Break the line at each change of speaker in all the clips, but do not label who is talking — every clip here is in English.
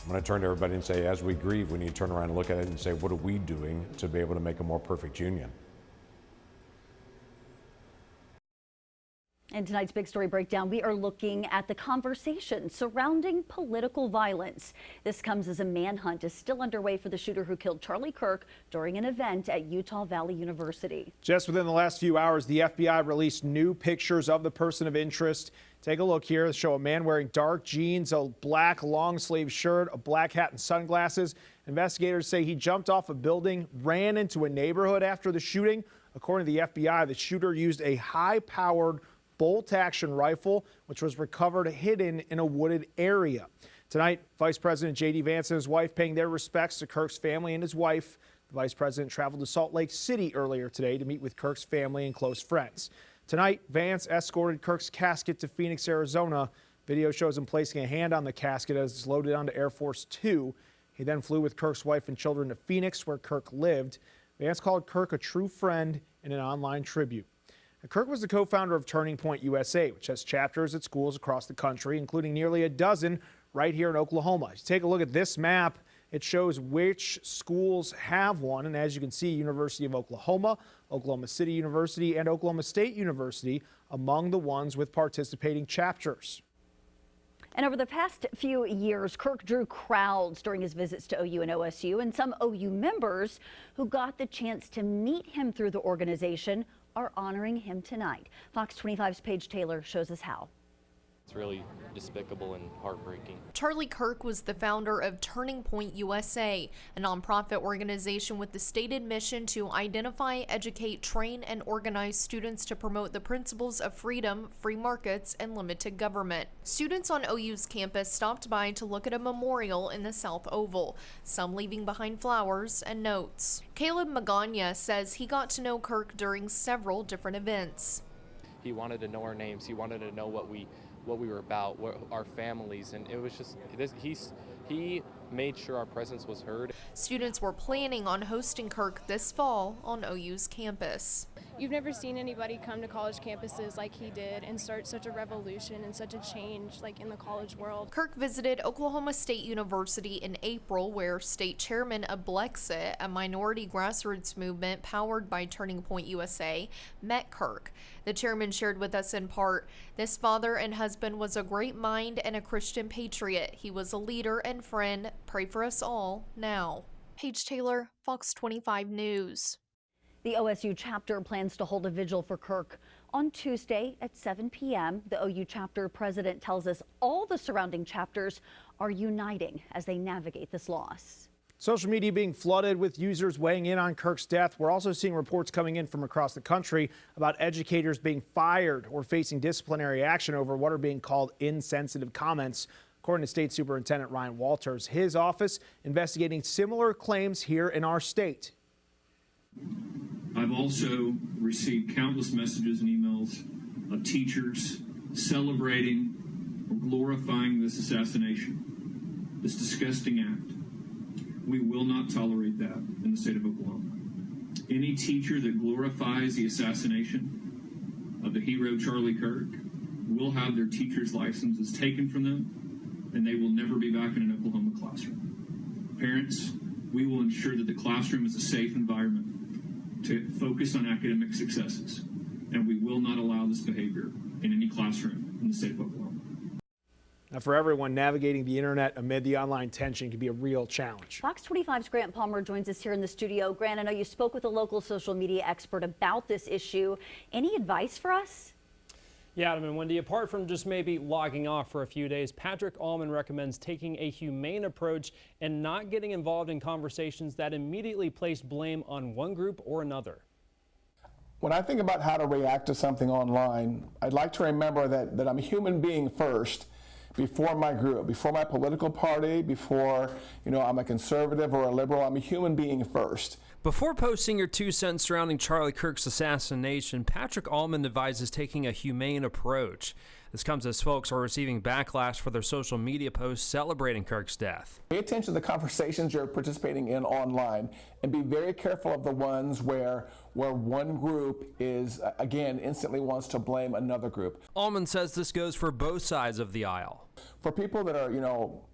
I'm going to turn to everybody and say, as we grieve, we need to turn around and look at it and say, what are we doing to be able to make a more perfect union?
In tonight's Big Story Breakdown, we are looking at the conversation surrounding political violence. This comes as a manhunt is still underway for the shooter who killed Charlie Kirk during an event at Utah Valley University.
Just within the last few hours, the FBI released new pictures of the person of interest. Take a look here. They show a man wearing dark jeans, a black long sleeve shirt, a black hat and sunglasses. Investigators say he jumped off a building, ran into a neighborhood after the shooting. According to the FBI, the shooter used a high-powered bolt-action rifle, which was recovered hidden in a wooded area. Tonight, Vice President J.D. Vance and his wife paying their respects to Kirk's family and his wife. The Vice President traveled to Salt Lake City earlier today to meet with Kirk's family and close friends. Tonight, Vance escorted Kirk's casket to Phoenix, Arizona. Video shows him placing a hand on the casket as it's loaded onto Air Force Two. He then flew with Kirk's wife and children to Phoenix, where Kirk lived. Vance called Kirk a true friend in an online tribute. Kirk was the co-founder of Turning Point USA, which has chapters at schools across the country, including nearly a dozen right here in Oklahoma. If you take a look at this map, it shows which schools have one. And as you can see, University of Oklahoma, Oklahoma City University, and Oklahoma State University among the ones with participating chapters.
And over the past few years, Kirk drew crowds during his visits to OU and OSU, and some OU members who got the chance to meet him through the organization are honoring him tonight. Fox 25's Paige Taylor shows us how.
It's really despicable and heartbreaking.
Charlie Kirk was the founder of Turning Point USA, a nonprofit organization with the stated mission to identify, educate, train, and organize students to promote the principles of freedom, free markets, and limited government. Students on OU's campus stopped by to look at a memorial in the South Oval, some leaving behind flowers and notes. Caleb Magana says he got to know Kirk during several different events.
He wanted to know our names. He wanted to know what we were about, what our families, and it was just he made sure our presence was heard.
Students were planning on hosting Kirk this fall on OU's campus.
You've never seen anybody come to college campuses like he did and start such a revolution and such a change like in the college world.
Kirk visited Oklahoma State University in April, where state chairman of Blexit, a minority grassroots movement powered by Turning Point USA, met Kirk. The chairman shared with us in part, "This father and husband was a great mind and a Christian patriot. He was a leader and friend. Pray for us all now." Paige Taylor, Fox 25 News.
The OSU chapter plans to hold a vigil for Kirk on Tuesday at 7 p.m. The OU chapter president tells us all the surrounding chapters are uniting as they navigate this loss.
Social media being flooded with users weighing in on Kirk's death. We're also seeing reports coming in from across the country about educators being fired or facing disciplinary action over what are being called insensitive comments. According to State Superintendent Ryan Walters, his office investigating similar claims here in our state.
I've also received countless messages and emails of teachers celebrating or glorifying this assassination, this disgusting act. We will not tolerate that in the state of Oklahoma. Any teacher that glorifies the assassination of the hero Charlie Kirk will have their teacher's licenses taken from them, and they will never be back in an Oklahoma classroom. Parents, we will ensure that the classroom is a safe environment to focus on academic successes, and we will not allow this behavior in any classroom in the state of Oklahoma.
Now, for everyone, navigating the internet amid the online tension can be a real challenge.
Fox 25's Grant Palmer joins us here in the studio. Grant, I know you spoke with a local social media expert about this issue. Any advice for us?
Yeah, Adam and Wendy, apart from just maybe logging off for a few days, Patrick Allman recommends taking a humane approach and not getting involved in conversations that immediately place blame on one group or another.
When I think about how to react to something online, I'd like to remember that I'm a human being first, before my group, before my political party, before, I'm a conservative or a liberal. I'm a human being first.
Before posting your 2 cents surrounding Charlie Kirk's assassination, Patrick Allman advises taking a humane approach. This comes as folks are receiving backlash for their social media posts celebrating Kirk's death.
Pay attention to the conversations you're participating in online and be very careful of the ones where one group is, again, instantly wants to blame another group.
Allman says this goes for both sides of the aisle.
For people that are,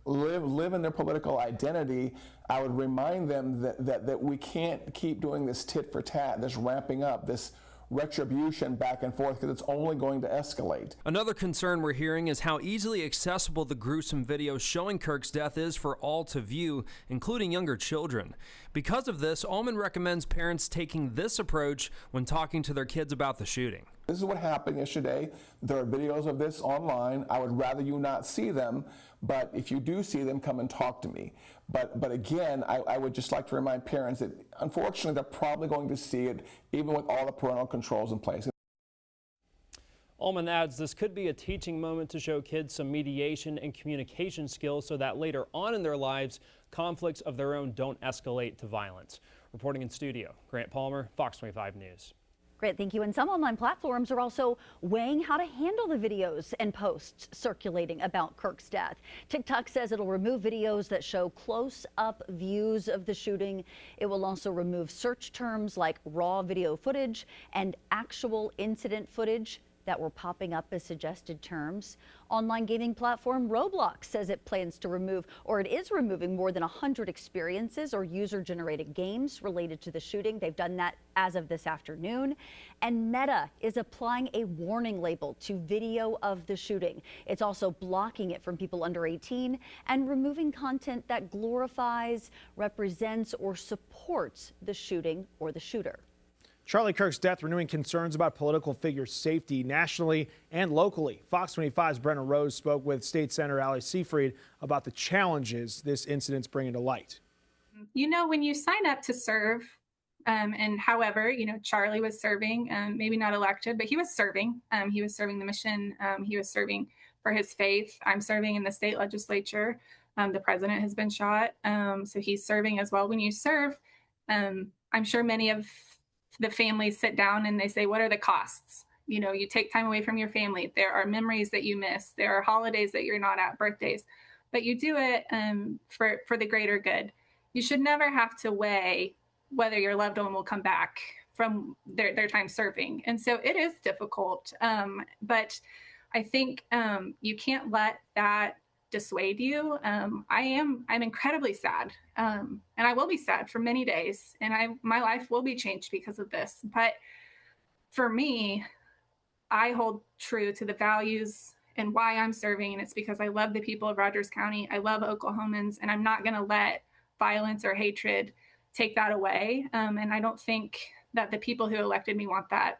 live in their political identity, I would remind them that we can't keep doing this tit for tat, this ramping up, this retribution back and forth, because it's only going to escalate.
Another concern we're hearing is how easily accessible the gruesome video showing Kirk's death is for all to view, including younger children. Because of this, Allman recommends parents taking this approach when talking to their kids about the shooting.
This is what happened yesterday. There are videos of this online. I would rather you not see them, but if you do see them, come and talk to me. But again, I would just like to remind parents that unfortunately they're probably going to see it even with all the parental controls in place.
Allman adds this could be a teaching moment to show kids some mediation and communication skills so that later on in their lives, conflicts of their own don't escalate to violence. Reporting in studio, Grant Palmer, Fox 25 News.
Great, thank you. And some online platforms are also weighing how to handle the videos and posts circulating about Kirk's death. TikTok says it'll remove videos that show close-up views of the shooting. It will also remove search terms like raw video footage and actual incident footage that were popping up as suggested terms. Online gaming platform Roblox says it plans to remove, or it is removing, more than 100 experiences or user-generated games related to the shooting. They've done that as of this afternoon. And Meta is applying a warning label to video of the shooting. It's also blocking it from people under 18 and removing content that glorifies, represents, or supports the shooting or the shooter.
Charlie Kirk's death renewing concerns about political figures' safety nationally and locally. Fox 25's Brenna Rose spoke with State Senator Ali Seyfried about the challenges this incident's bringing to light.
When you sign up to serve, and however, Charlie was serving, maybe not elected, but he was serving. He was serving the mission. He was serving for his faith. I'm serving in the state legislature. The president has been shot, so he's serving as well. When you serve, I'm sure many of the families sit down and they say, what are the costs? You take time away from your family. There are memories that you miss. There are holidays that you're not at, birthdays, but you do it for the greater good. You should never have to weigh whether your loved one will come back from their time serving. And so it is difficult, but I think you can't let that dissuade you. I'm incredibly sad, and I will be sad for many days, and my life will be changed because of this. But for me, I hold true to the values and why I'm serving, and it's because I love the people of Rogers County. I love Oklahomans, and I'm not going to let violence or hatred take that away. And I don't think that the people who elected me want that.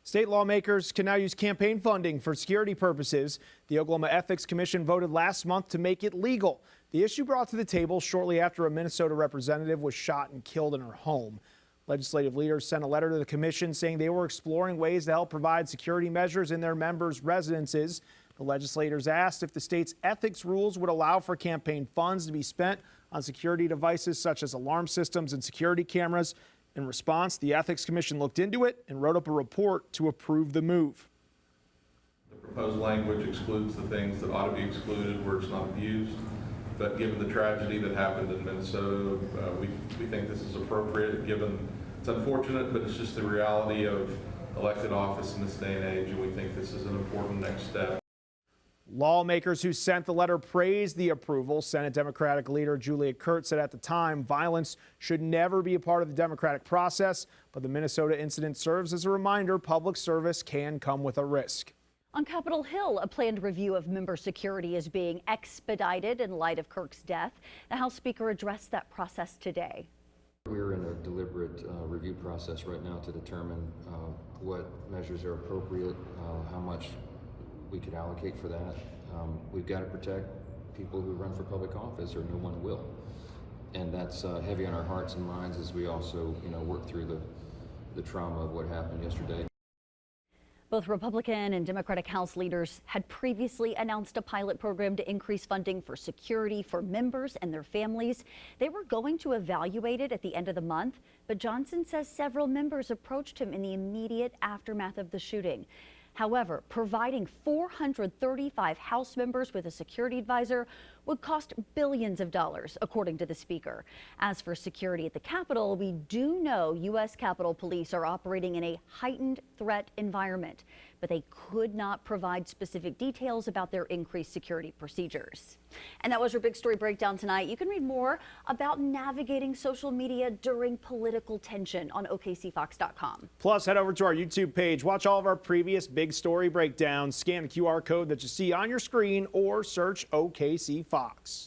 State lawmakers can now use campaign funding for security purposes. The Oklahoma Ethics Commission voted last month to make it legal. The issue brought to the table shortly after a Minnesota representative was shot and killed in her home. Legislative leaders sent a letter to the commission saying they were exploring ways to help provide security measures in their members' residences. The legislators asked if the state's ethics rules would allow for campaign funds to be spent on security devices such as alarm systems and security cameras. In response, the Ethics Commission looked into it and wrote up a report to approve the move.
The proposed language excludes the things that ought to be excluded where it's not abused. But given the tragedy that happened in Minnesota, we think this is appropriate. Given it's unfortunate, but it's just the reality of elected office in this day and age, and we think this is an important next step.
Lawmakers who sent the letter praised the approval. Senate Democratic leader Julia Kurt said at the time violence should never be a part of the democratic process, but the Minnesota incident serves as a reminder public service can come with a risk.
On Capitol Hill, a planned review of member security is being expedited in light of Kirk's death. The House Speaker addressed that process today.
We're in a deliberate review process right now to determine what measures are appropriate, how much we could allocate for that. We've got to protect people who run for public office, or no one will. And that's heavy on our hearts and minds as we also, work through the trauma of what happened yesterday.
Both Republican and Democratic House leaders had previously announced a pilot program to increase funding for security for members and their families. They were going to evaluate it at the end of the month, but Johnson says several members approached him in the immediate aftermath of the shooting. However, providing 435 House members with a security advisor would cost billions of dollars, according to the Speaker. As for security at the Capitol, we do know U.S. Capitol Police are operating in a heightened threat environment. But but they could not provide specific details about their increased security procedures. And that was your big story breakdown tonight. You can read more about navigating social media during political tension on OKCFox.com.
Plus, head over to our YouTube page. Watch all of our previous big story breakdowns. Scan the QR code that you see on your screen or search OKC Fox.